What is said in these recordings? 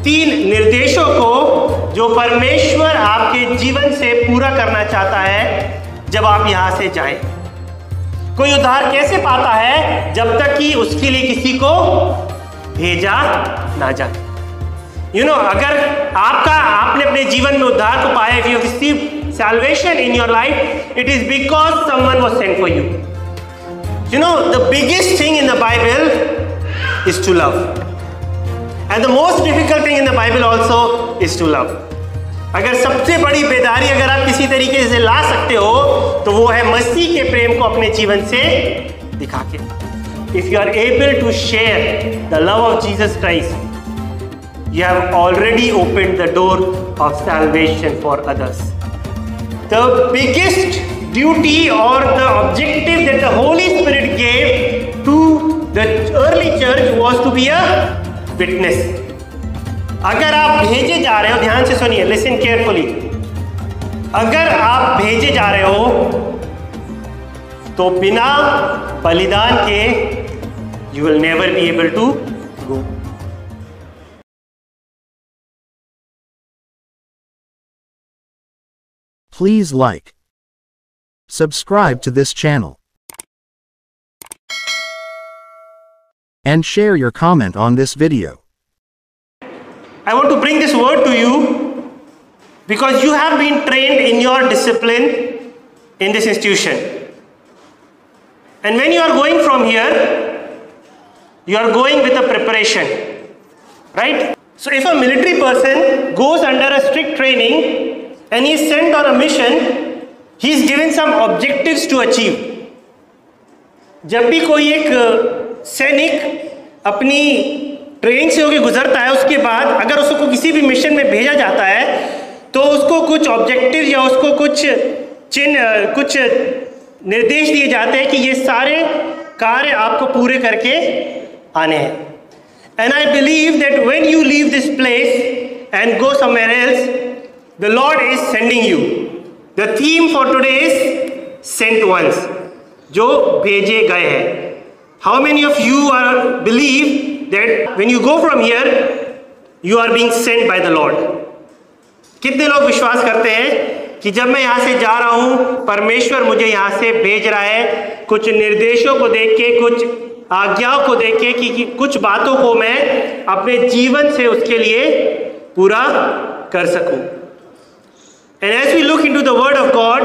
3 निर्देशों को जो परमेश्वर आपके जीवन से पूरा करना चाहता है जब आप यहां से जाएं। कोई उद्धार कैसे पाता है? जब तक कि उसके लिए किसी को भेजा ना जाए। अगर आपने अपने जीवन में उद्धार को पाया, if you receive salvation in your life, it is because someone was sent for you. The biggest thing in the Bible is to love, and the most difficult thing in the Bible also is to love. अगर सबसे बड़ी बेदारी अगर आप किसी तरीके से ला सकते हो तो वो है मसीह के प्रेम को अपने जीवन से दिखा के। If you are able to share the love of Jesus Christ, you have already opened the door of salvation for others. The biggest duty or the objective that the Holy Spirit gave to the early church was to be a witness. अगर आप भेजे जा रहे हो, ध्यान से सुनिए, listen carefully, अगर आप भेजे जा रहे हो तो बिना बलिदान के you will never be able to go. Please like, subscribe to this channel, and share your comment on this video. I want to bring this word to you because you have been trained in your discipline in this institution. And when you are going from here, you are going with a preparation, right? So if a military person goes under a strict training and he is sent on a mission, he is given some objectives to achieve. जब भी कोई एक सैनिक अपनी training से होकर गुजरता है, उसके बाद अगर उसको किसी भी मिशन में भेजा जाता है तो उसको कुछ ऑब्जेक्टिव या उसको कुछ निर्देश दिए जाते हैं कि ये सारे कार्य आपको पूरे करके आने हैं। And I believe that when you leave this place and go somewhere else, the Lord is sending you. The theme for today is sent ones, जो भेजे गए हैं। How many of you believe that when you go from here, you are being sent by the Lord? कितने लोग विश्वास करते हैं कि जब मैं यहाँ से जा रहा हूँ, परमेश्वर मुझे यहाँ से भेज रहा है, कुछ निर्देशों को देख के, कुछ आज्ञाओं को देख के, कि कुछ बातों को मैं अपने जीवन से उसके लिए पूरा कर सकूँ। And as we look into the Word of God,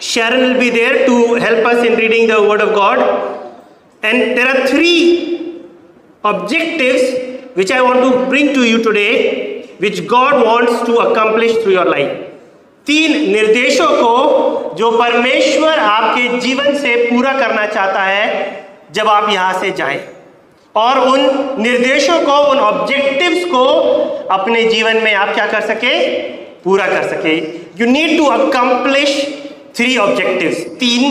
Sharon will be there to help us in reading the Word of God. And there are 3 objectives which I want to bring to you today, which God wants to accomplish through your life. 3 निर्देशों को जो परमेश्वर आपके जीवन से पूरा करना चाहता है जब आप यहाँ से जाएं, और उन निर्देशों को, उन ऑब्जेक्टिव्स को अपने जीवन में आप क्या कर सके, पूरा कर सके। You need to accomplish 3 objectives, 3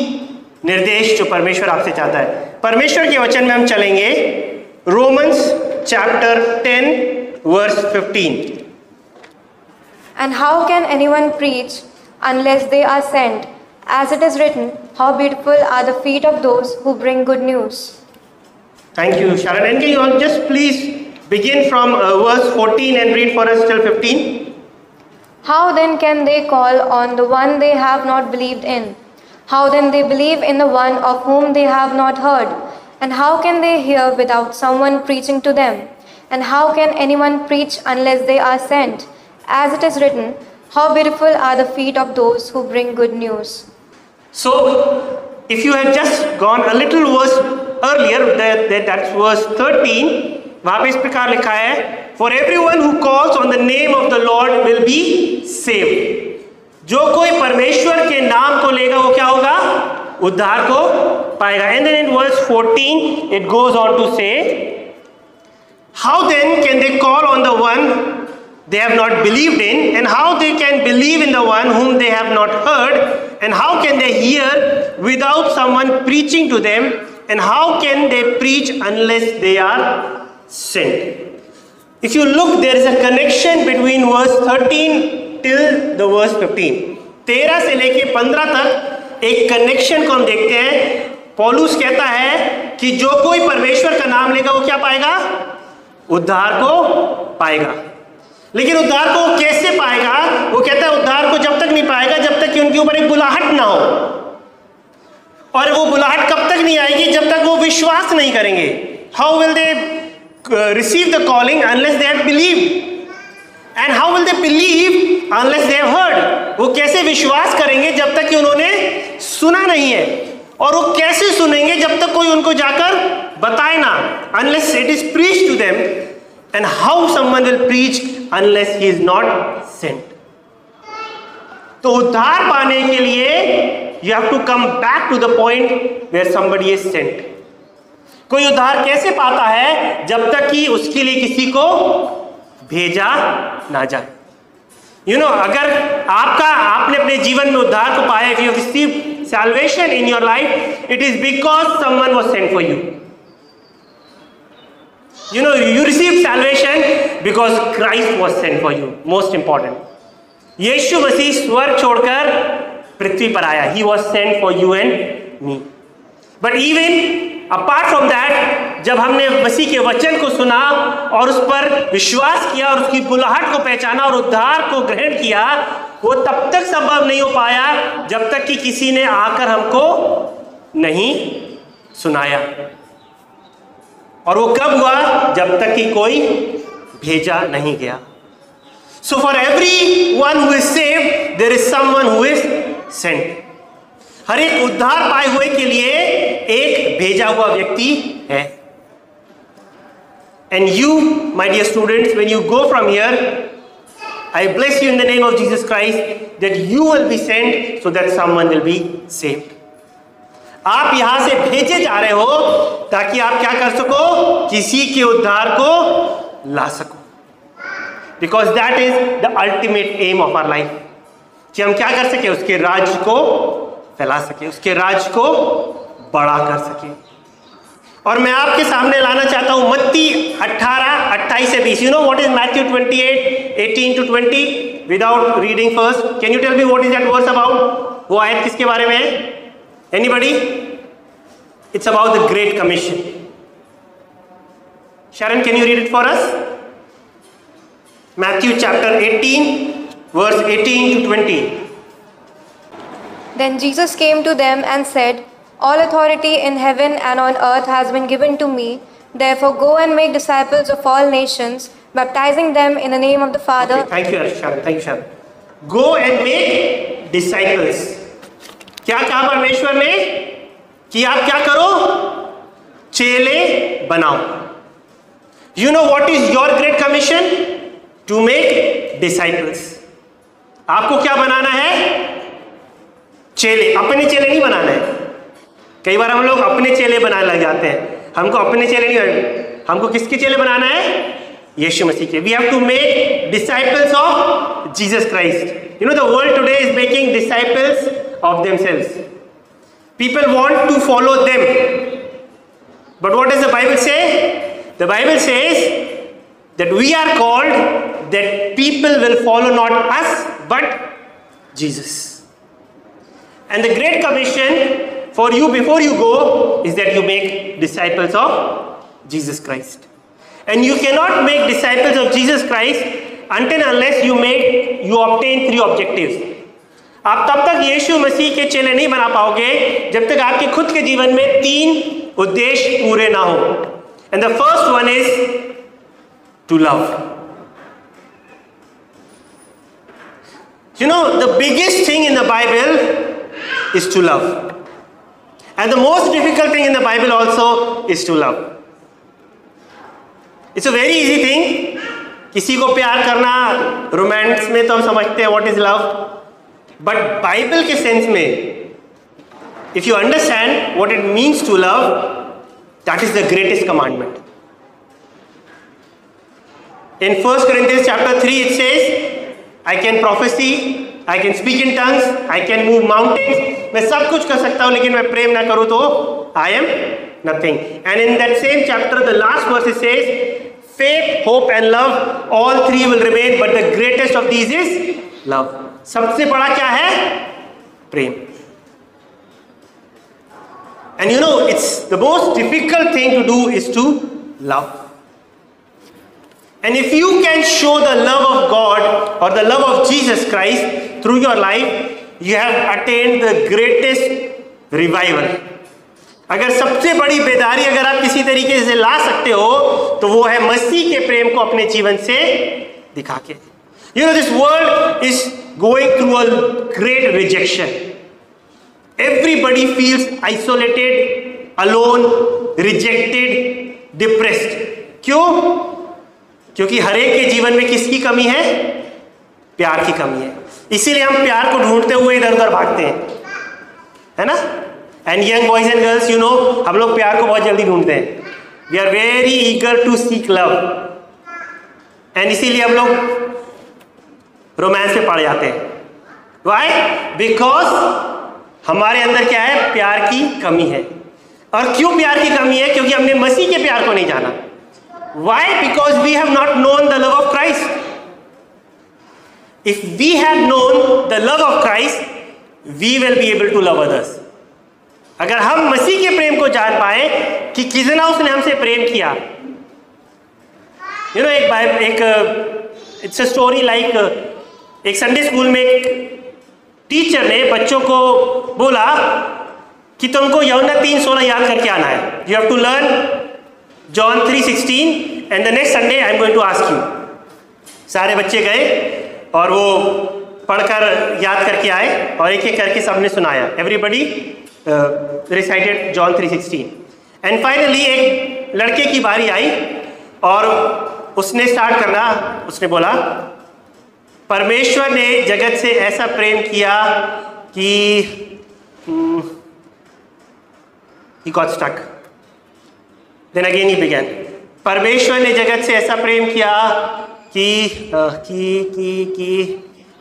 निर्देश जो परमेश्वर आपसे चाहता है। परमेश्वर के वचन में हम चलेंगे, Romans chapter 10 verse 15। And how can anyone preach unless they are sent? As it is written, how beautiful are the feet of those who bring good news. Thank you, Sharon. And can you all just please begin from verse 14 and read for us till 15? How then can they call on the one they have not believed in? How then they believe in the one of whom they have not heard? And how can they hear without someone preaching to them? And how can anyone preach unless they are sent? As it is written, how beautiful are the feet of those who bring good news. So, if you had just gone a little verse earlier, that's verse 13, वहाँ पे इस प्रकार लिखा है, For everyone who calls on the name of the Lord will be saved. जो कोई परमेश्वर के नाम को लेगा वो क्या होगा, उद्धार को पाएगा। And then in verse 14 it goes on to say, how then can they call on the one they have not believed in, and how they can believe in the one whom they have not heard, and how can they hear without someone preaching to them, and how can they preach unless they are sent? If you look, there is a connection between verse 13 till the verse 15. 13 से लेके 15 तक एक connection को हम देखते हैं। पौलुस कहता है कि जो कोई परमेश्वर का नाम लेगा वो क्या पाएगा, उद्धार को पाएगा। लेकिन उद्धार को वो कैसे पाएगा? वो कहता है उद्धार को जब तक नहीं पाएगा जब तक कि उनके ऊपर एक बुलाहट ना हो। और वो बुलाहट कब तक नहीं आएगी? जब तक वो विश्वास नहीं करेंगे। How will they receive the calling unless they have believed? And how will they believe unless they have heard? वो कैसे विश्वास करेंगे जब तक कि उन्होंने सुना नहीं है? और वो कैसे सुनेंगे जब तक कोई उनको जाकर बताए ना? Unless it is preached to them. And how someone will preach unless he is not sent? तो उद्धार पाने के लिए you have to come back to the point where somebody is sent. कोई उद्धार कैसे पाता है? जब तक कि उसके लिए किसी को भेजा ना जाए। यू नो, अगर आपने अपने जीवन में उद्धार को पाया, if you have received salvation in your life, it is because someone was sent for you. You know, you received salvation because Christ was sent for you. Most important. यीशु मसीह स्वर्ग छोड़कर पृथ्वी पर आया. He was sent for you and me. But even apart from that, जब हमने मसीह के वचन को सुना और उस पर विश्वास किया और उसकी बुलाहट को पहचाना और उद्धार को ग्रहण किया, वो तब तक संभव नहीं हो पाया जब तक कि किसी ने आकर हमको नहीं सुनाया. और वो कब हुआ? जब तक कि कोई भेजा नहीं गया. So for everyone who is saved, there is someone who is sent. हर एक उद्धार पाए हुए के लिए एक भेजा हुआ व्यक्ति है. And you, my dear students, when you go from here, I bless you in the name of Jesus Christ that you will be sent so that someone will be saved. आप यहां से भेजे जा रहे हो ताकि आप क्या कर सको? किसी के उद्धार को ला सको. Because that is the ultimate aim of our life. कि हम क्या कर सके? उसके राज्य को फैला सके, उसके राज्य को बड़ा कर सके. और मैं आपके सामने लाना चाहता हूं मत्ती 18:28 से 20. You know what is Matthew 28:18 to 20 without reading first? Can you tell me what is that verse about? वो आयत किसके बारे में है? Anybody? It's about the great commission. Sharon, can you read it for us? Matthew chapter 18 verse 18 to 20. Then Jesus came to them and said, "All authority in heaven and on earth has been given to me. Therefore go and make disciples of all nations, baptizing them in the name of the Father." Okay, thank you, Sharon. Thank you, Sharon. Go and make disciples. क्या कहा परमेश्वर ने? कि आप क्या करो? चेले बनाओ. You know what is your great commission? To make disciples. आपको क्या बनाना है? चेले. अपने चेले नहीं बनाना है. कई बार हम लोग अपने चेले बनाने लग जाते हैं. हमको अपने चेले नहीं, हमको किसके चेले बनाना है? यीशु मसीह के. We have to make disciples of Jesus Christ. You know, the world today is making disciples of themselves. People want to follow them. But what does the Bible say? The Bible says that we are called that people will follow not us but Jesus. And the Great Commission for you before you go is that you make disciples of Jesus Christ. And you cannot make disciples of Jesus Christ until unless you obtain three objectives. आप तब तक यीशु मसीह के चेले नहीं बना पाओगे जब तक आपके खुद के जीवन में तीन उद्देश्य पूरे ना हो. And the first one is to love. You know, the biggest thing in the Bible is to love. And the most difficult thing in the Bible also is to love. It's a very easy thing. किसी को प्यार करना, romance में तो हम समझते हैं what is love. But Bible के सेंस में, if you understand what it means to love, that is the greatest commandment. In 1 Corinthians chapter 3 it says, I can prophesy, I can speak in tongues, I can move mountains. मैं सब कुछ कर सकता हूँ लेकिन मैं प्रेम ना करूँ तो I am nothing. And in that same chapter the last verse it says, faith, hope and love, all three will remain, but the greatest of these is love. सबसे बड़ा क्या है? प्रेम. And you know, it's the most difficult thing to do is to love. And if you can show the love of God or the love of Jesus Christ through your life, you have attained the greatest revival. अगर सबसे बड़ी बेदारी अगर आप किसी तरीके से ला सकते हो तो वो है मसीह के प्रेम को अपने जीवन से दिखा के. You know, this world is going through a great rejection. Everybody feels isolated, alone, rejected, depressed. क्यों? क्योंकि हर एक के जीवन में किसकी कमी है? प्यार की कमी है. इसीलिए हम प्यार को ढूंढते हुए इधर उधर भागते हैं, है ना? And young boys and girls, you know, हम लोग प्यार को बहुत जल्दी ढूंढते हैं. We are very eager to seek love. And इसीलिए हम लोग रोमांस में पड़ जाते हैं. वाई? बिकॉज हमारे अंदर क्या है? प्यार की कमी है. और क्यों प्यार की कमी है? क्योंकि हमने मसीह के प्यार को नहीं जाना. Why? Because we have not known the love of Christ. If we have known the love of Christ, we will be able to love others. अगर हम मसीह के प्रेम को जान पाए कि कितना उसने हमसे प्रेम किया. You know, it's a story like एक संडे स्कूल में एक टीचर ने बच्चों को बोला कि तुमको यूहन्ना 3:16 याद करके आना है. You have to learn John 3:16 and the next Sunday I am going to ask you. सारे बच्चे गए और वो पढ़कर याद करके आए और एक एक करके सबने सुनाया. Everybody recited John 3:16 and finally एक लड़के की बारी आई और उसने स्टार्ट करना. उसने बोला, परमेश्वर ने जगत से ऐसा प्रेम किया कि he got stuck. Then again he began. परमेश्वर ने जगत से ऐसा प्रेम किया कि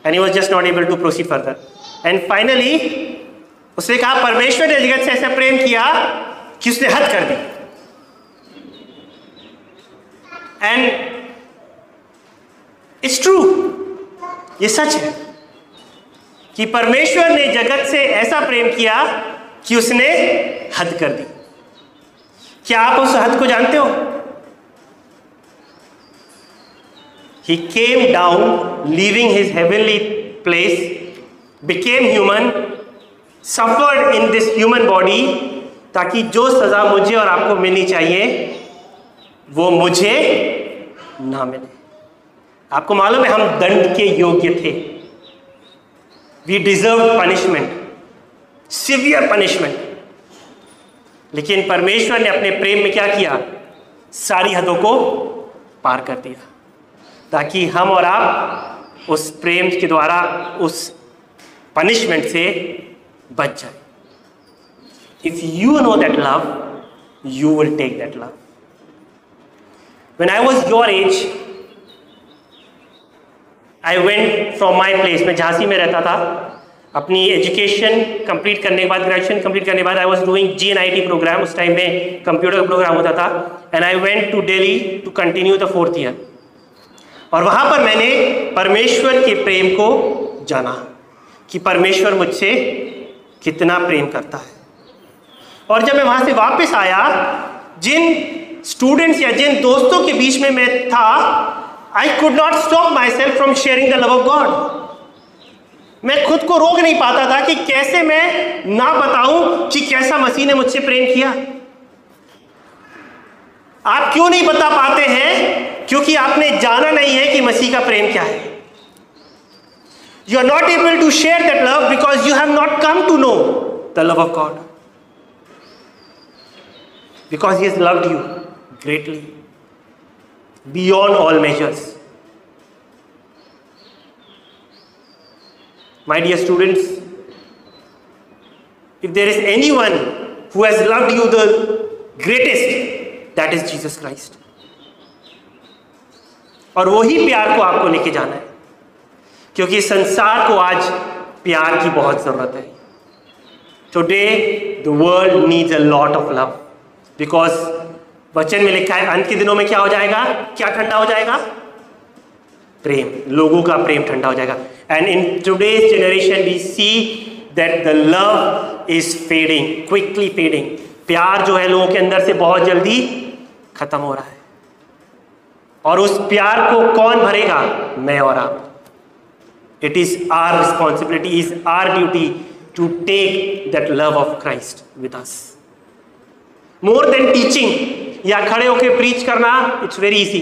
and he was just not able to proceed further. And finally उसने कहा, परमेश्वर ने जगत से ऐसा प्रेम किया कि उसने हद कर दी. And it's true. ये सच है कि परमेश्वर ने जगत से ऐसा प्रेम किया कि उसने हद कर दी. क्या आप उस हद को जानते हो? He came down, leaving his heavenly place, became human, suffered in this human body, ताकि जो सजा मुझे और आपको मिलनी चाहिए वो मुझे ना मिले. आपको मालूम है, हम दंड के योग्य थे. We deserved punishment, severe punishment. लेकिन परमेश्वर ने अपने प्रेम में क्या किया? सारी हदों को पार कर दिया ताकि हम और आप उस प्रेम के द्वारा उस पनिशमेंट से बच जाए. If you know that love, you will take that love. When I was your age, I went from my place. मैं झांसी में रहता था. अपनी एजुकेशन कंप्लीट करने के बाद, ग्रेजुएशन कंप्लीट करने के बाद, I was doing GNIT program. उस टाइम में कंप्यूटर प्रोग्राम होता था. And I went to Delhi to continue the 4th year. और वहाँ पर मैंने परमेश्वर के प्रेम को जाना कि परमेश्वर मुझसे कितना प्रेम करता है. और जब मैं वहाँ से वापस आया, जिन स्टूडेंट्स या जिन दोस्तों के बीच में मैं था, I could not stop myself from sharing the love of God. मैं खुद को रोक नहीं पाता था कि कैसे मैं ना बताऊं कि कैसा मसीह ने मुझसे प्रेम किया. आप क्यों नहीं बता पाते हैं? क्योंकि आपने जाना नहीं है कि मसीह का प्रेम क्या है. You are not able to share that love because you have not come to know the love of God. Because He has loved you greatly, beyond all measures. My dear students, if there is anyone who has loved you the greatest, that is Jesus Christ. और वही प्यार को आपको लेके जाना है, क्योंकि संसार को आज प्यार की बहुत जरूरत है. Today the world needs a lot of love because वचन में लिखा है अंत के दिनों में क्या हो जाएगा? क्या ठंडा हो जाएगा? प्रेम. लोगों का प्रेम ठंडा हो जाएगा. And in today's generation we see that the love is fading, quickly fading. प्यार जो है लोगों के अंदर से बहुत जल्दी खत्म हो रहा है. और उस प्यार को कौन भरेगा? मैं और आप। It is our responsibility, is our duty to take that love of Christ with us. More than teaching या खड़े होकर प्रीच करना, इट्स वेरी इजी,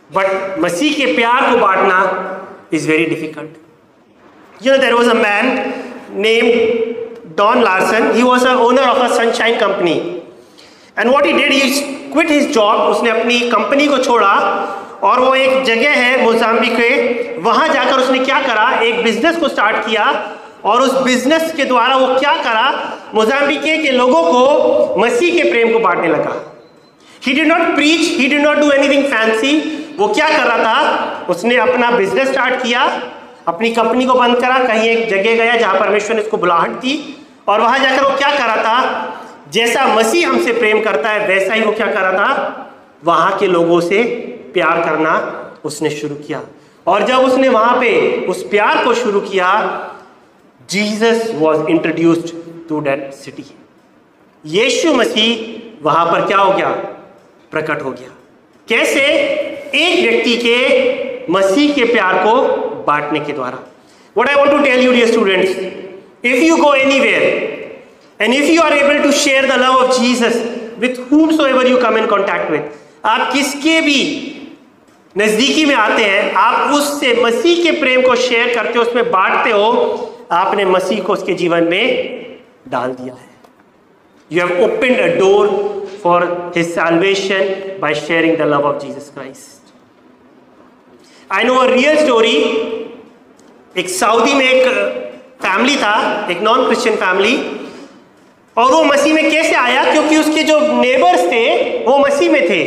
बट मसीह के प्यार को बांटना is very difficult. You know, there was a man named Don Larson. He was a owner of a sunshine company, and what he did, he quit his job. उसने अपनी company को छोड़ा और वो एक जगह है मोजाम्बिक के, वहां जाकर उसने क्या करा, एक बिजनेस को स्टार्ट किया. और उस बिजनेस के द्वारा वो क्या करा, मोजाम्बिक के लोगों को मसीह के प्रेम को बांटने लगा. He did not preach, he did not do anything fancy. वो क्या कर रहा था, उसने अपना बिजनेस स्टार्ट किया, अपनी कंपनी को बंद करा, कहीं एक जगह गया जहां परमेश्वर ने उसको बुलाहट दी, और वहां जाकर वो क्या कर रहा था, जैसा मसीह हमसे प्रेम करता है वैसा ही वो क्या कर रहा था, वहां के लोगों से प्यार करना उसने शुरू किया. और जब उसने वहां पे उस प्यार को शुरू किया, Jesus was introduced to that city. यीशु मसीह वहां पर क्या हो गया, प्रकट हो गया. कैसे? एक व्यक्ति के मसीह के प्यार को बांटने के द्वारा. What I want to tell you, dear students, if you go anywhere and if you are able to share the love of Jesus with whomsoever you come in contact with, आप किसके भी नजदीकी में आते हैं, आप उससे मसीह के प्रेम को शेयर करते हो, उसमें बांटते हो, आपने मसीह को उसके जीवन में डाल दिया है. You have opened a door for his salvation by sharing the love of Jesus Christ. I know a real story. एक सऊदी में एक फैमिली था, एक नॉन क्रिश्चियन फैमिली, और वो मसीह में कैसे आया, क्योंकि उसके जो नेबर्स थे वो मसीह में थे.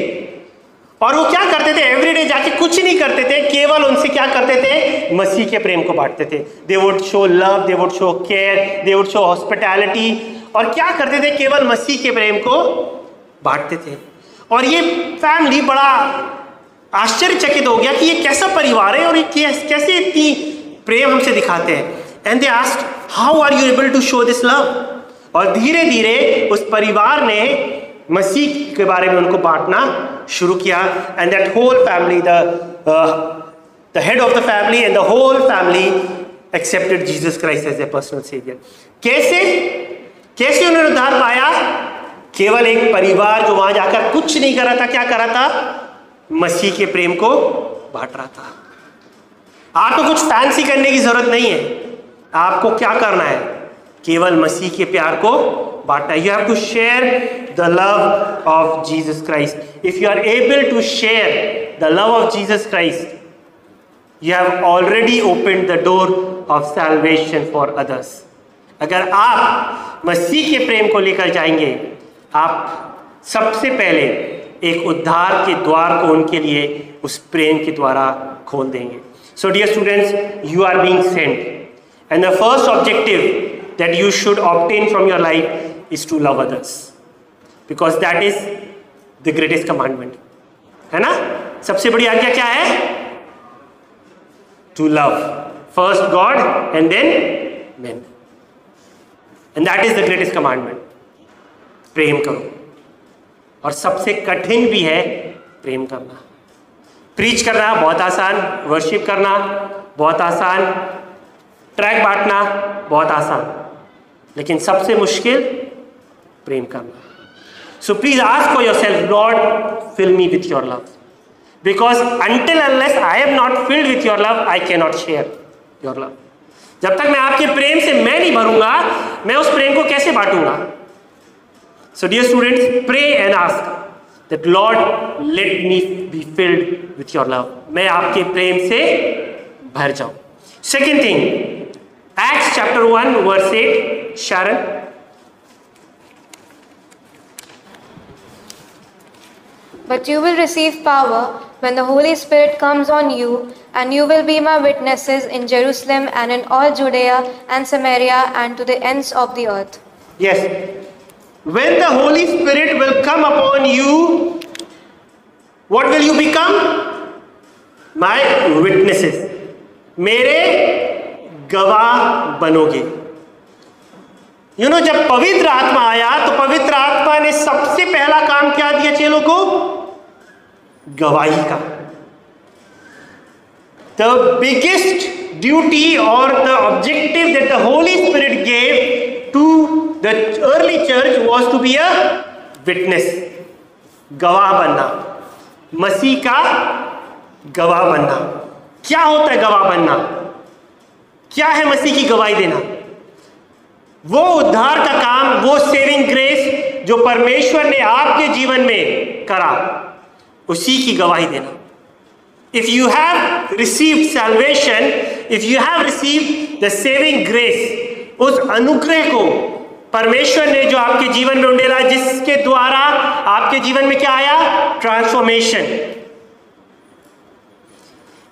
और वो क्या करते थे, एवरीडे जाके कुछ नहीं करते थे, केवल उनसे क्या करते थे, मसीह के प्रेम को बांटते थे. They would show love, they would show care, they would show hospitality, और क्या करते थे, केवल मसीह के प्रेम को बांटते थे. और ये फैमिली बड़ा आश्चर्यचकित हो गया कि ये कैसा परिवार है और ये कैसे इतनी प्रेम हमसे दिखाते हैं. And they asked, how are you able to show this love. और धीरे धीरे उस परिवार ने मसीह के बारे में उनको बांटना शुरू किया. And that whole family, the head of the family and the whole family accepted Jesus Christ as a personal saviour. कैसे उन्होंने उद्धार पाया? केवल एक परिवार जो वहां जाकर कुछ नहीं कर रहा था, क्या कर रहा था, मसीह के प्रेम को बांट रहा था. आपको कुछ फैंसी करने की जरूरत नहीं है, आपको क्या करना है, केवल मसीह के प्यार को बांटना. You have to share the love of Jesus Christ. If you are able to share the love of Jesus Christ, you have already opened the door of salvation for others. अगर आप मसीह के प्रेम को लेकर जाएंगे, आप सबसे पहले एक उद्धार के द्वार को उनके लिए उस प्रेम के द्वारा खोल देंगे. So dear students, you are being sent and the first objective that you should obtain from your life is to love others, because that is the greatest commandment. है ना? सबसे बड़ी आज्ञा क्या है? To love first God and then man. And that is the greatest commandment. प्रेम करो. और सबसे कठिन भी है प्रेम करना. प्रीच करना बहुत आसान, वर्शिप करना बहुत आसान, ट्रैक बांटना बहुत आसान, लेकिन सबसे मुश्किल प्रेम करना. So please ask for yourself, Lord fill me with your love, because until unless I am not filled with your love, I can not share your love. जब तक मैं आपके प्रेम से मैं नहीं भरूंगा, मैं उस प्रेम को कैसे बांटूंगा? So dear students, pray and ask that Lord, let me be filled with your love. मैं आपके प्रेम से भर जाऊं. Second thing, Acts chapter 1 verse 8, Sharon. But you will receive power when the Holy Spirit comes on you, and you will be my witnesses in Jerusalem and in all Judea and Samaria and to the ends of the earth. Yes. When the Holy Spirit will come upon you, what will you become? My witnesses. मेरे गवाह बनोगे. जब पवित्र आत्मा आया तो पवित्र आत्मा ने सबसे पहला काम क्या दिया चेलों को? गवाही का। द बिगेस्ट ड्यूटी और the objective that the holy spirit gave to the early church was to be a witness, गवाह बनना, मसीह का गवाह बनना। क्या होता है गवाह बनना? क्या है मसीह की गवाही देना? वो उद्धार का काम, वो सेविंग ग्रेस जो परमेश्वर ने आपके जीवन में करा, उसी की गवाही देना। If you have received salvation, if you have received the saving grace, उस अनुग्रह को परमेश्वर ने जो आपके जीवन में उंडेला, जिसके द्वारा आपके जीवन में क्या आया? Transformation.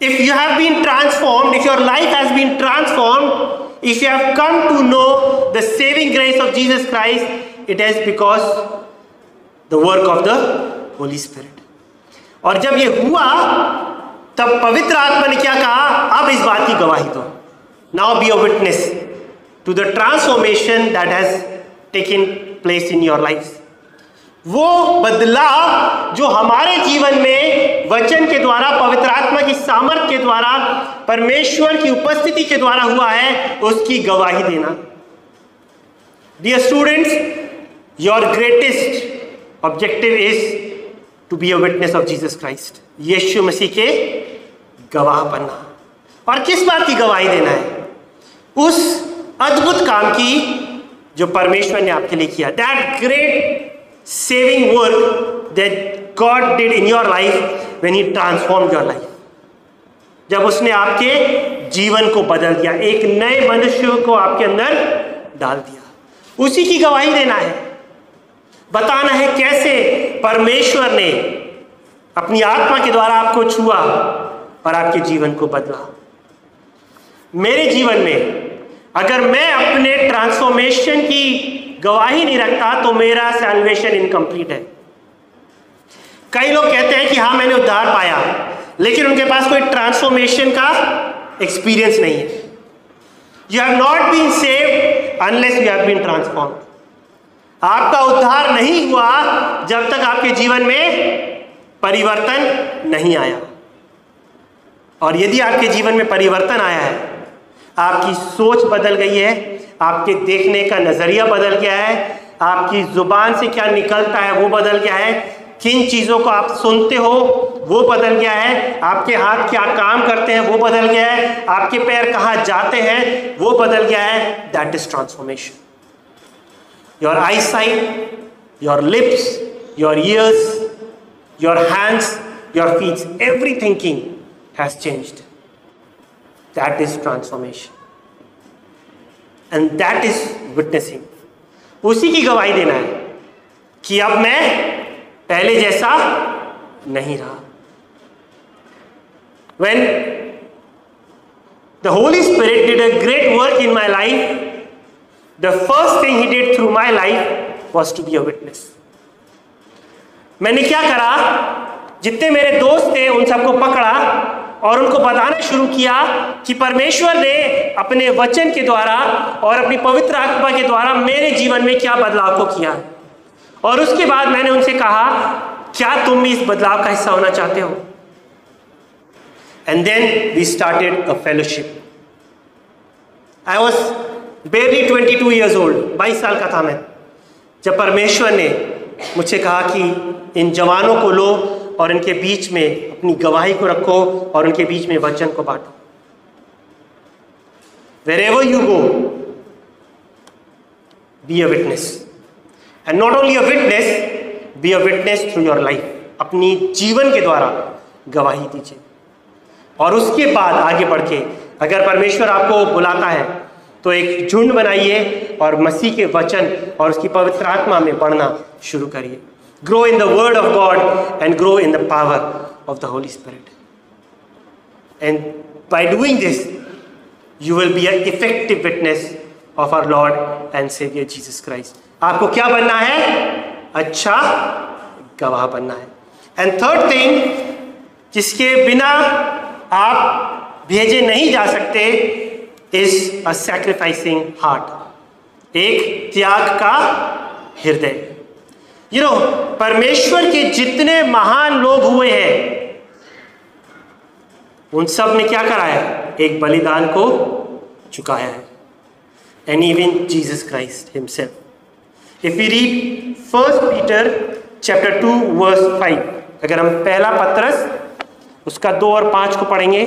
If you have been transformed, if your life has been transformed, if you have come to know the saving grace of Jesus Christ, it is because the work of the Holy Spirit. और जब ये हुआ तब पवित्र आत्मा ने क्या कहा? अब इस बात की गवाही दो। Now be a witness to the transformation that has taken place in your life. वो बदलाव जो हमारे जीवन में वचन के द्वारा, पवित्र आत्मा की सामर्थ के द्वारा, परमेश्वर की उपस्थिति के द्वारा हुआ है, उसकी गवाही देना। Dear students, your greatest objective is to be a witness of Jesus Christ, यीशु मसीह के गवाह बनना। और किस बात की गवाही देना है? उस अद्भुत काम की जो परमेश्वर ने आपके लिए किया। That great saving work that God did in your life when He transformed your life. जब उसने आपके जीवन को बदल दिया, एक नए मनुष्य को आपके अंदर डाल दिया, उसी की गवाही देना है। बताना है कैसे परमेश्वर ने अपनी आत्मा के द्वारा आपको छुआ और आपके जीवन को बदला। मेरे जीवन में अगर मैं अपने ट्रांसफॉर्मेशन की गवाही नहीं रखता तो मेरा सैल्वेशन इनकम्प्लीट है। कई लोग कहते हैं कि हाँ मैंने उद्धार पाया, लेकिन उनके पास कोई ट्रांसफॉर्मेशन का एक्सपीरियंस नहीं है। You have not been saved unless you have been transformed. आपका उद्धार नहीं हुआ जब तक आपके जीवन में परिवर्तन नहीं आया। और यदि आपके जीवन में परिवर्तन आया है, आपकी सोच बदल गई है, आपके देखने का नजरिया बदल गया है, आपकी जुबान से क्या निकलता है वो बदल गया है, किन चीजों को आप सुनते हो वो बदल गया है, आपके हाथ क्या काम करते हैं वो बदल गया है, आपके पैर कहाँ जाते हैं वो बदल गया है। That is transformation. Your I site, your lips, your ears, your hands, your feet, every thinking has changed. That is transformation and that is witnessing. उसी की गवाही देना है कि अब मैं पहले जैसा नहीं रहा। When the Holy Spirit did a great work in my life, the first thing He did through my life was to be a witness. मैंने क्या करा? जितने मेरे दोस्त थे उन सबको पकड़ा और उनको बताना शुरू किया कि परमेश्वर ने अपने वचन के द्वारा और अपनी पवित्र आत्मा के द्वारा मेरे जीवन में क्या बदलाव को किया। और उसके बाद मैंने उनसे कहा, क्या तुम इस बदलाव का हिस्सा होना चाहते हो? And then we started a fellowship. I was barely 22 years old, 22 साल का था मैं, जब परमेश्वर ने मुझसे कहा कि इन जवानों को लो और इनके बीच में अपनी गवाही को रखो और उनके बीच में वचन को बांटो। Wherever you go, be a witness. And not only a witness, be a witness through your life. अपनी जीवन के द्वारा गवाही दीजिए। और उसके बाद आगे बढ़ के अगर परमेश्वर आपको बुलाता है तो एक झुंड बनाइए और मसीह के वचन और उसकी पवित्र आत्मा में बढ़ना शुरू करिए। Grow in the word of God and grow in the power of the Holy Spirit. And by doing this, you will be an effective witness of our Lord and Savior Jesus Christ. आपको क्या बनना है? अच्छा गवाह बनना है। And third thing, जिसके बिना आप भेजे नहीं जा सकते, is a sacrificing heart. एक त्याग का हृदय। परमेश्वर के जितने महान लोग हुए हैं उन सब ने क्या कराया? एक बलिदान को चुकाया है। And even Jesus Christ himself. If we read 1 Peter chapter 2 verse 5, अगर हम पहला पत्रस उसका 2 और 5 को पढ़ेंगे।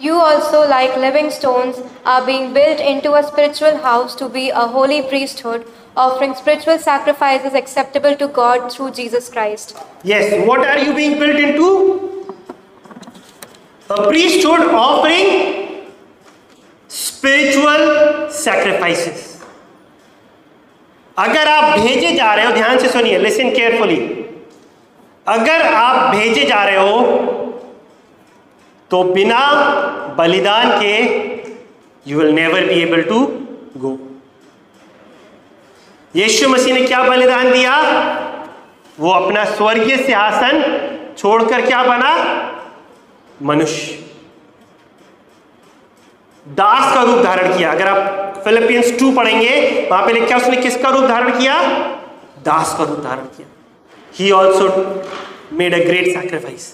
You also, like living stones, are being built into a spiritual house to be a holy priesthood, offering spiritual sacrifices acceptable to God through Jesus Christ. Yes, what are you being built into? A priesthood offering spiritual sacrifices. अगर आप भेजे जा रहे हो, ध्यान से सुनिए, listen carefully, अगर आप भेजे जा रहे हो तो बिना बलिदान के you will never be able to go. यीशु मसीह ने क्या बलिदान दिया? वो अपना स्वर्गीय सिंहासन छोड़कर क्या बना? मनुष्य, दास का रूप धारण किया। अगर आप फिलिपियंस 2 पढ़ेंगे, वहां पे लिखा उसने किसका रूप धारण किया? दास का रूप धारण किया। He also made a great sacrifice.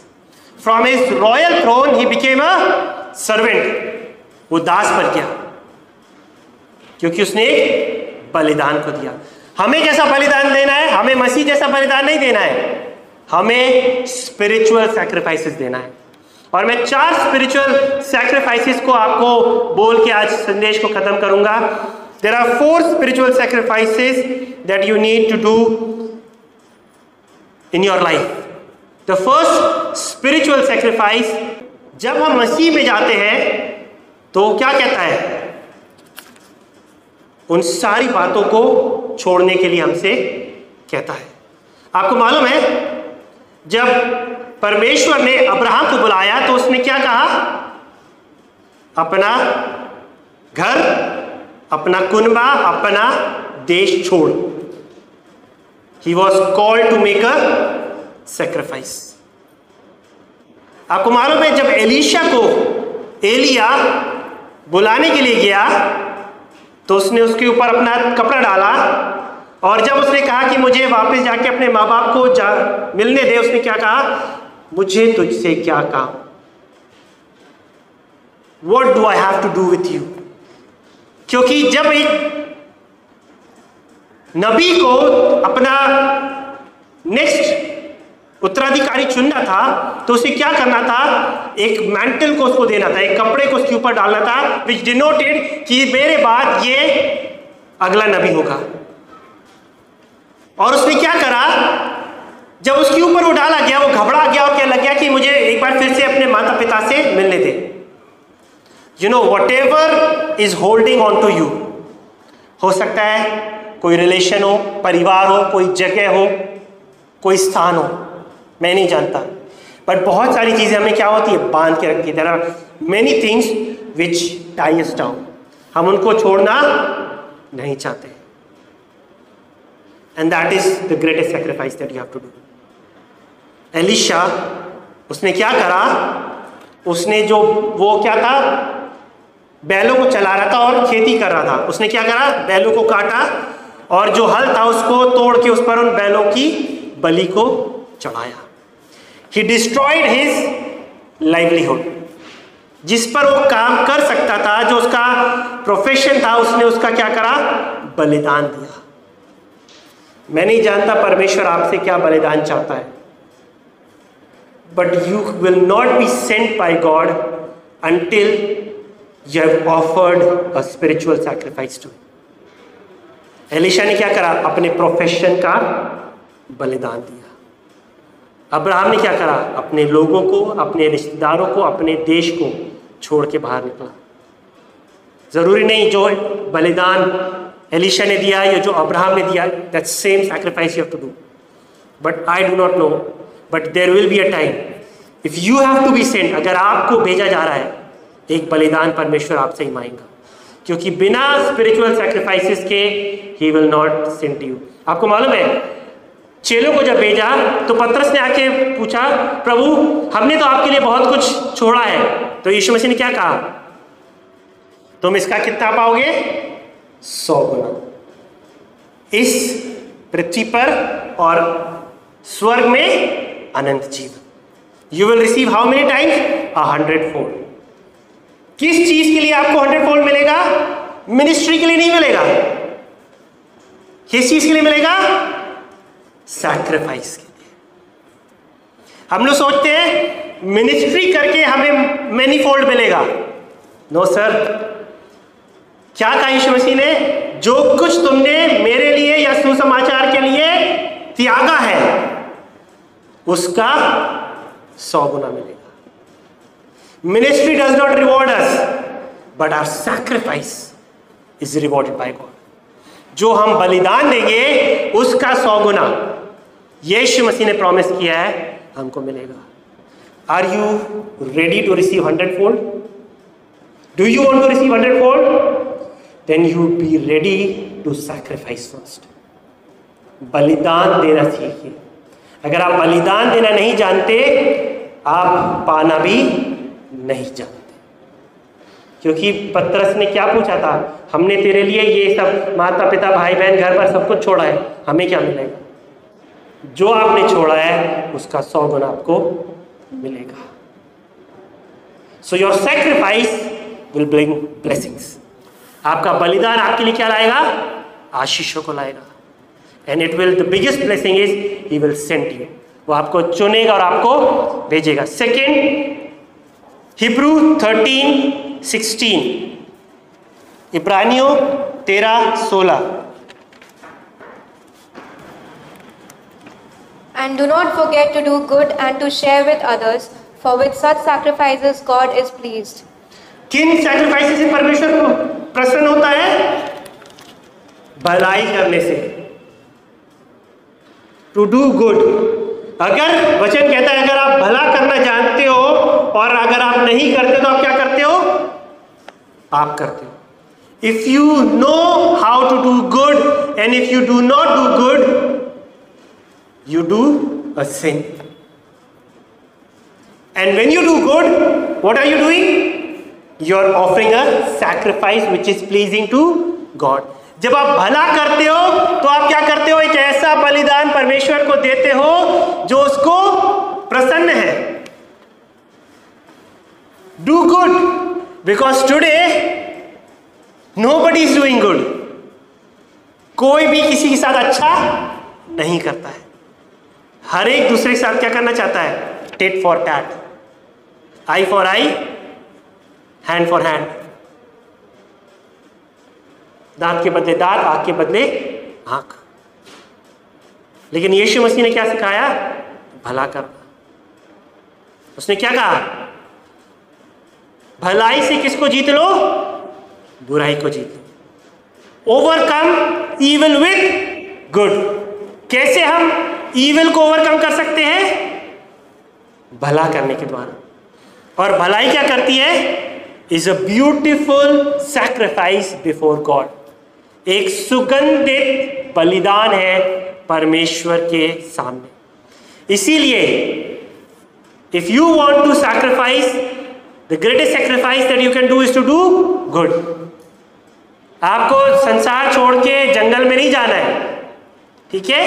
From his royal throne he became a servant. वो दास बन गया क्योंकि उसने एक बलिदान को दिया। हमें जैसा बलिदान देना है, हमें मसीह जैसा बलिदान नहीं देना है, हमें स्पिरिचुअल सैक्रिफाइसेस देना है। और मैं 4 स्पिरिचुअल सैक्रिफाइसेस को आपको बोल के आज संदेश को खत्म करूंगा। There are 4 spiritual sacrifices that you need to do in your life. The first spiritual sacrifice, जब हम मसीह में जाते हैं तो क्या कहता है? उन सारी बातों को छोड़ने के लिए हमसे कहता है। आपको मालूम है, जब परमेश्वर ने अब्राहम को बुलाया तो उसने क्या कहा? अपना घर, अपना कुनबा, अपना देश छोड़। He was called to make a sacrifice. आपको मालूम है, जब एलीशा को एलिया बुलाने के लिए गया तो उसने उसके ऊपर अपना कपड़ा डाला, और जब उसने कहा कि मुझे वापस जाके अपने माँ बाप को मिलने दे, उसने क्या कहा? मुझे तुझसे क्या काम? What do I have to do with you? क्योंकि जब एक नबी को अपना नेक्स्ट उत्तराधिकारी चुनना था तो उसे क्या करना था? एक मैंटल को उसको देना था, एक कपड़े को उसके ऊपर डालना था, विच डिनोटेड कि मेरे बाद ये अगला नबी होगा। और उसने क्या करा? जब उसके ऊपर वो डाला गया, वो घबरा गया और क्या लग गया कि मुझे एक बार फिर से अपने माता पिता से मिलने दे। You know, whatever is holding on to you, हो सकता है कोई रिलेशन हो, परिवार हो, कोई जगह हो, कोई स्थान हो, मैं नहीं जानता, बट बहुत सारी चीजें हमें क्या होती है? बांध के रखती है। There are many things which tie us down. हम उनको छोड़ना नहीं चाहते। And that is the greatest sacrifice that you have to do. Elisha, उसने क्या करा? उसने जो वो क्या था, बैलों को चला रहा था और खेती कर रहा था। उसने क्या करा? बैलों को काटा और जो हल था उसको तोड़ के उस पर उन बैलों की बलि को चढ़ाया। He destroyed his livelihood। जिस पर वो काम कर सकता था, जो उसका प्रोफेशन था, उसने उसका क्या करा? बलिदान दिया। मैं नहीं जानता परमेश्वर आपसे क्या बलिदान चाहता है, but you will not be sent by God until you have offered a spiritual sacrifice to him। Elisha ने क्या करा? अपने प्रोफेशन का बलिदान दिया। अब्राहम ने क्या करा? अपने लोगों को, अपने रिश्तेदारों को, अपने देश को छोड़ के बाहर निकला। जरूरी नहीं जो बलिदान एलीशा ने दिया या जो अब्राहम ने दिया, that same sacrifice you have to do, but I do not know, but there will be a time if you have to be sent. अगर आपको भेजा जा रहा है, एक बलिदान परमेश्वर आपसे ही मांगेगा, क्योंकि बिना स्पिरिचुअल सैक्रिफाइसेस के he will not send you. आपको मालूम है, चेलों को जब भेजा तो पतरस ने आके पूछा, प्रभु हमने तो आपके लिए बहुत कुछ छोड़ा है। तो यीशु मसीह ने क्या कहा? तुम इसका कितना पाओगे? 100 गुना इस पृथ्वी पर और स्वर्ग में अनंत जीवन। You will receive how many times? 100-fold। किस चीज के लिए आपको 100-fold मिलेगा? मिनिस्ट्री के लिए नहीं मिलेगा। किस चीज के लिए मिलेगा? सैक्रिफाइस के लिए। हम लोग सोचते हैं मिनिस्ट्री करके हमें मैनी फोल्ड मिलेगा। नो सर, क्या कहा यीशु मसीह ने? जो कुछ तुमने मेरे लिए या सुसमाचार के लिए त्यागा है उसका 100 गुना मिलेगा। Ministry does not reward us but our sacrifice is rewarded by God. जो हम बलिदान देंगे उसका 100 गुना यीशु मसीह ने प्रॉमिस किया है हमको मिलेगा। Are you ready to receive 100-fold? Do you want to receive 100-fold? Then you be ready to sacrifice first. बलिदान देना सीखिए। अगर आप बलिदान देना नहीं जानते, आप पाना भी नहीं जानते। क्योंकि पतरस ने क्या पूछा था? हमने तेरे लिए ये सब माता पिता भाई बहन घर पर सब कुछ छोड़ा है, हमें क्या मिलेगा? जो आपने छोड़ा है उसका 100 गुना आपको मिलेगा। So your sacrifice will bring blessings. आपका बलिदान आपके लिए क्या लाएगा? आशीषों को लाएगा। And it will, the biggest blessing is he will send you. वो आपको चुनेगा और आपको भेजेगा। सेकेंड, हिब्रू 13:16, इब्रानियों 13:16। And do not forget to do good and to share with others, for with such sacrifices God is pleased. किन sacrifice से परमेश्वर को प्रसन्न होता है? भलाई करने से। To do good. अगर वचन कहता है अगर आप भला करना जानते हो और अगर आप नहीं करते तो आप क्या करते हो? आप करते हो। If you know how to do good and if you do not do good, you do a sin. And when you do good, what are you doing? You are offering a sacrifice which is pleasing to God. जब आप भला करते हो तो आप क्या करते हो? एक ऐसा बलिदान परमेश्वर को देते हो जो उसको प्रसन्न है। Do good because today nobody is doing good. कोई भी किसी के साथ अच्छा नहीं करता है। हर एक दूसरे के साथ क्या करना चाहता है? tit for tat, eye for eye, hand for hand. दांत के बदले दांत, आंख के बदले आंख। लेकिन यीशु मसीह ने क्या सिखाया? भला करना। उसने क्या कहा? भलाई से किसको जीत लो? बुराई को जीत लो। Overcome evil with good. कैसे हम ईविल को ओवरकम कर सकते हैं? भला करने के द्वारा। और भलाई क्या करती है? is a beautiful sacrifice before God। एक सुगंधित बलिदान है परमेश्वर के सामने। इसीलिए if you want to sacrifice, the greatest sacrifice that you can do is to do good। आपको संसार छोड़ के जंगल में नहीं जाना है, ठीक है?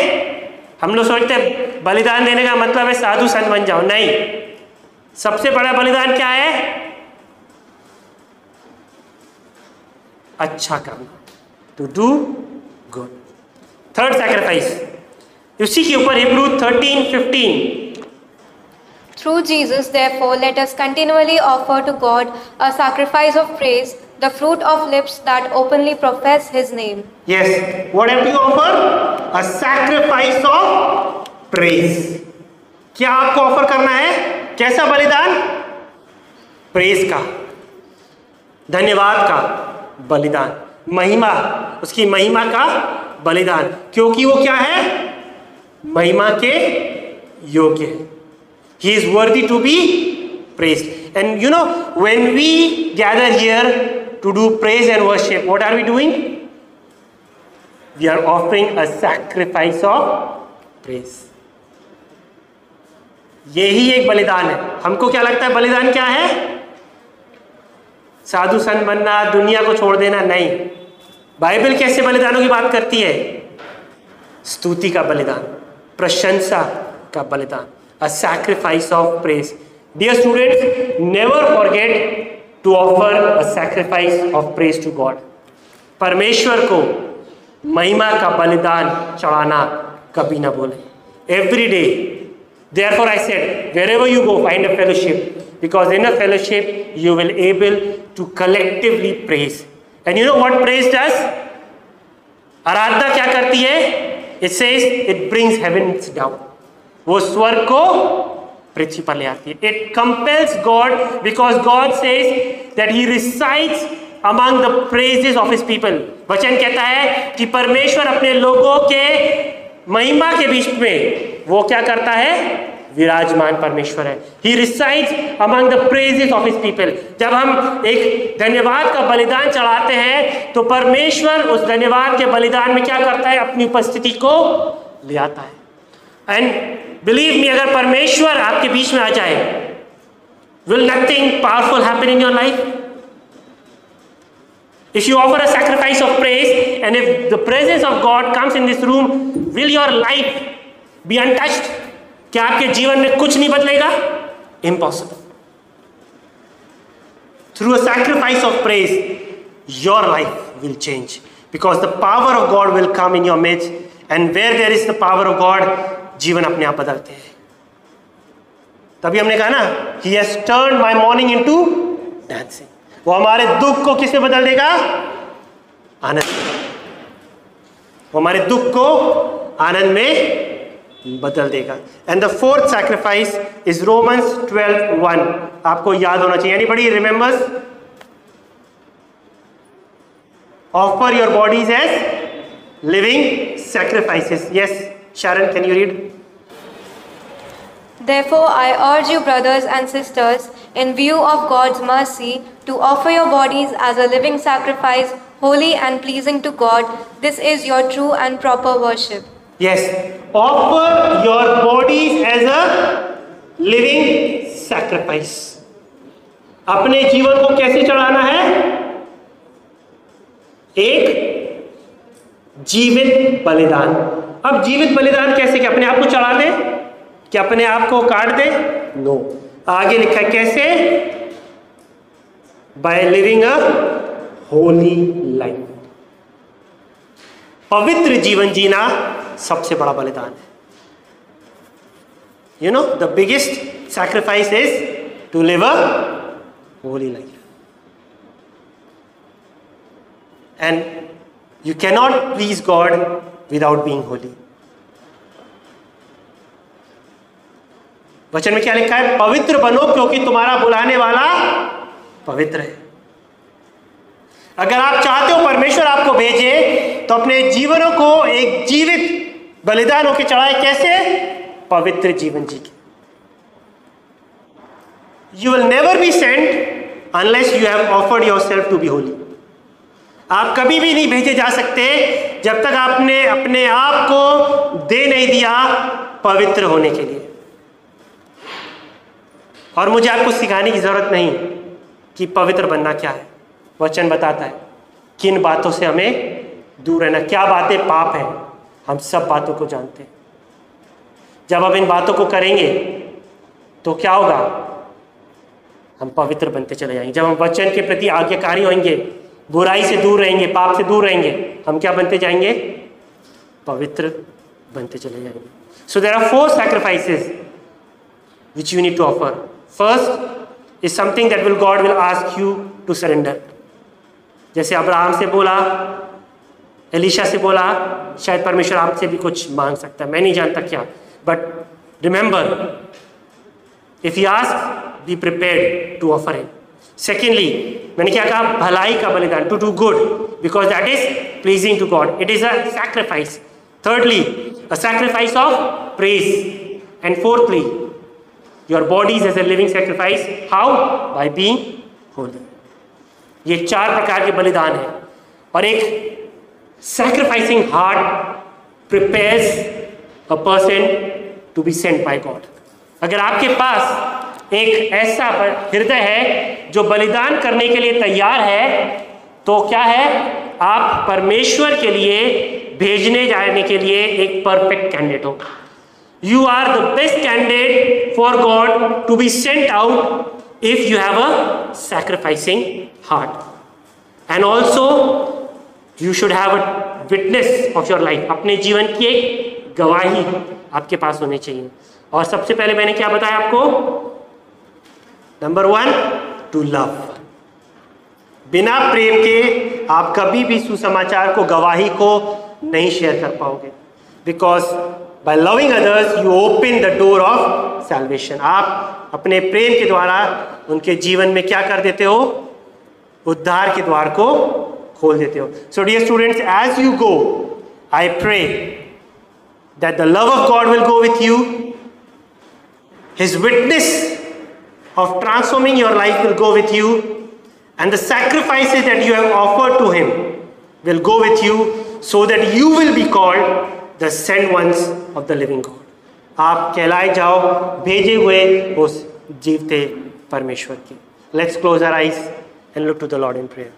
हम लोग सोचते हैं बलिदान देने का मतलब है साधु संत बन जाओ। नहीं, सबसे बड़ा बलिदान क्या है? अच्छा करना, to do good. Third sacrifice उसी के ऊपर Hebrew 13:15। Through Jesus, therefore, let us continually offer to God a sacrifice of praise, the fruit of lips that openly profess His name. Yes, what have you offer? A sacrifice of praise। क्या आपको offer करना है? कैसा बलिदान? Praise का, धन्यवाद का बलिदान, महिमा, उसकी महिमा का बलिदान। क्योंकि वो क्या है? महिमा के योग्य है। He is worthy to be praised. And you know, when we gather here to do praise and worship, what are we doing? We are offering a sacrifice of praise. यही एक बलिदान है। हमको क्या लगता है बलिदान क्या है? साधु संत बनना, दुनिया को छोड़ देना? नहीं, बाइबल कैसे बलिदानों की बात करती है? स्तुति का बलिदान, प्रशंसा का बलिदान, a sacrifice of praise. Dear students, never forget to offer a sacrifice of praise to God. परमेश्वर को महिमा का बलिदान चढ़ाना कभी ना भूलें। Every day, therefore I said, wherever you go, find a fellowship, because in a fellowship you will able to collectively praise. And you know what praise does? आराधना क्या करती है? It says it brings heavens down. वो स्वर्ग को पृथ्वी पर ले आती है. It compels God, because God says that He resides among the praises of His people. वचन कहता है कि परमेश्वर अपने लोगों के महिमा के बीच में वो क्या करता है? विराजमान परमेश्वर है. He resides among the praises of His people. जब हम एक धन्यवाद का बलिदान चढ़ाते हैं तो परमेश्वर उस धन्यवाद के बलिदान में क्या करता है? अपनी उपस्थिति को ले आता है. एंड बिलीव मी, अगर परमेश्वर आपके बीच में आ जाए, will nothing powerful happen in your life? If you offer a sacrifice of praise and if the presence of God comes in this room, will your life be untouched? क्या आपके जीवन में कुछ नहीं बदलेगा? Impossible. Through a sacrifice of praise, your life will change, because the power of God will come in your midst, and where there is the power of God, जीवन अपने आप बदलते हैं. तभी हमने कहा ना, He has turned my mourning into dancing. वो हमारे दुख को किसमें बदल देगा? आनंद. वो हमारे दुख को आनंद में बदल देगा. And the fourth sacrifice is Romans 12:1. आपको याद होना चाहिए. Anybody remembers? Offer your bodies as living sacrifices. Yes, Sharon, can you read? Therefore, I urge you, brothers and sisters, in view of God's mercy, to offer your bodies as a living sacrifice, holy and pleasing to God. This is your true and proper worship. Yes, offer your bodies as a living sacrifice. अपने जीवन को कैसे चढ़ाना है? एक जीवित बलिदान. अब जीवित बलिदान कैसे? कि अपने आप को चढ़ा दे, कि अपने आप को काट दे? नो. आगे लिखा है कैसे? By living a holy life. पवित्र जीवन जीना सबसे बड़ा बलिदान है. You know, the biggest sacrifice is to live a holy life. And you cannot please God without being holy. वचन में क्या लिखा है? पवित्र बनो क्योंकि तुम्हारा बुलाने वाला पवित्र है. अगर आप चाहते हो परमेश्वर आपको भेजे, तो अपने जीवनों को एक जीवित बलिदान होकर चढ़ाए. कैसे? पवित्र जीवन जी के. You will never be sent unless you have offered yourself to be holy. आप कभी भी नहीं भेजे जा सकते जब तक आपने अपने आप को दे नहीं दिया पवित्र होने के लिए. और मुझे आपको सिखाने की जरूरत नहीं कि पवित्र बनना क्या है. वचन बताता है किन बातों से हमें दूर रहना, क्या बातें पाप है. हम सब बातों को जानते हैं. जब हम इन बातों को करेंगे तो क्या होगा? हम पवित्र बनते चले जाएंगे. जब हम वचन के प्रति आज्ञाकारी होंगे, बुराई से दूर रहेंगे, पाप से दूर रहेंगे, हम क्या बनते जाएंगे? पवित्र बनते चले जाएंगे. So there are 4 sacrifices which you need to offer. First is something that God will ask you to surrender. जैसे अब्राहम से बोला, एलिशा से बोला, शायद परमेश्वर आपसे भी कुछ मांग सकता है. मैं नहीं जानता क्या, but remember, if he ask, be prepared to offer him. Secondly, मैंने क्या कहा? भलाई का बलिदान, to do good, because that is pleasing to God. It is a sacrifice. thirdly, a sacrifice of praise. And fourthly, your bodies as a living sacrifice. How? By being holy. ये 4 प्रकार के बलिदान हैं. और एक sacrificing heart prepares a person to be sent by God. अगर आपके पास एक ऐसा हृदय है जो बलिदान करने के लिए तैयार है, तो क्या है? आप परमेश्वर के लिए भेजने जाने के लिए एक परफेक्ट कैंडिडेट हो। You are the best candidate for God to be sent out if you have a sacrificing heart. And also, you should have a witness of your life. अपने जीवन की एक गवाही आपके पास होनी चाहिए। और सबसे पहले मैंने क्या बताया आपको? Number 1, to love. बिना प्रेम के आप कभी भी सुसमाचार को, गवाही को नहीं शेयर कर पाओगे। Because by loving others you open the door of salvation. आप अपने प्रेम के द्वारा उनके जीवन में क्या कर देते हो? उद्धार के द्वार को खोल देते हो। So dear students, as you go, I pray that the love of God will go with you, his witness of transforming your life will go with you, and the sacrifices that you have offered to him will go with you, so that you will be called the sent ones of the living God. आप कहलाए जाओ भेजे हुए उस जीवते परमेश्वर के। Let's close our eyes and look to the Lord in prayer.